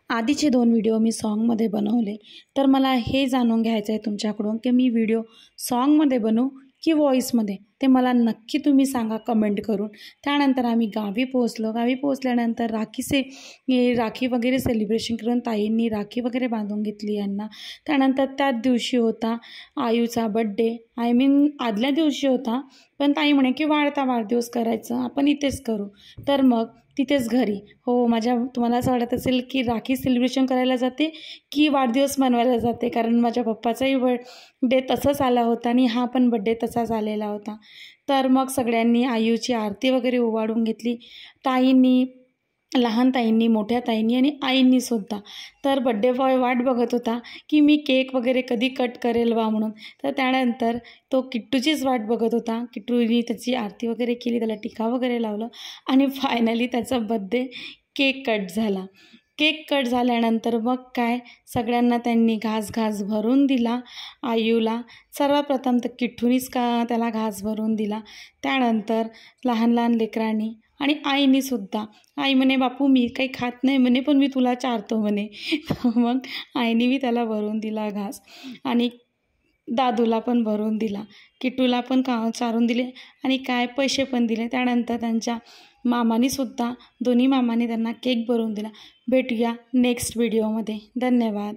आधीचे 2 व्हिडिओ मी सॉन्गमध्ये बनवले, तर मला हे जाणून घ्यायचं आहे तुमच्याकडून की मी व्हिडिओ सॉन्गमध्ये बनवू की व्हॉईसमध्ये? ते मला नक्की तुम्ही सांगा कमेंट करून. त्यानंतर आम्ही गावी पोहोचलो. गावी पोहोचल्यानंतर राखी वगैरे सेलिब्रेशन करून ताईंनी राखी वगैरे बांधून घेतली यांना. त्यानंतर त्याच दिवशी होता आयूचा बड्डे, आदल्या दिवशी होता, पण ताई म्हणे की वाढता वाढदिवस करायचं आपण इथेच करू. तर मग तिथेच घरी तुम्हाला असं वाटत असेल की राखी सेलिब्रेशन करायला जाते की वाढदिवस मनवायला जाते, कारण माझ्या पप्पाचाही बड्डे तसाच आला होता आणि हा पण बड्डे तसाच आलेला होता. तर मग सगळ्यांनी आयूची आरती वगैरे ओवाळून घेतली. लहान ताईंनी, मोठ्या ताईंनी आणि आईंनीसुद्धा. तर बड्डे बॉय वाट बघत होता की मी केक वगैरे कधी कट करेल बा म्हणून. तर त्यानंतर तो किट्टूचीच वाट बघत होता. किट्टूनी त्याची आरती वगैरे केली, त्याला टिका वगैरे लावलं आणि फायनली त्याचा बड्डे केक कट झाला. केक कट झाल्यानंतर मग काय सगळ्यांना त्यांनी घास भरून दिला. आयूला सर्वप्रथम तर किट्टूनीच त्याला घास भरून दिला. त्यानंतर लहान लहान लेकरांनी आणि आईनीसुद्धा. आई म्हणे बापू मी काही खात नाही म्हणे, पण मी तुला चारतो म्हणे. मग आईने बी त्याला भरून दिला घास आणि दादूला पण भरून दिला, किट्टूला पण चारून दिले आणि काय पैसे पण दिले. त्यानंतर त्यांच्या मामानीसुद्धा, दोन्ही मामाने त्यांना केक भरून दिला. भेटूया नेक्स्ट व्हिडिओमध्ये. धन्यवाद.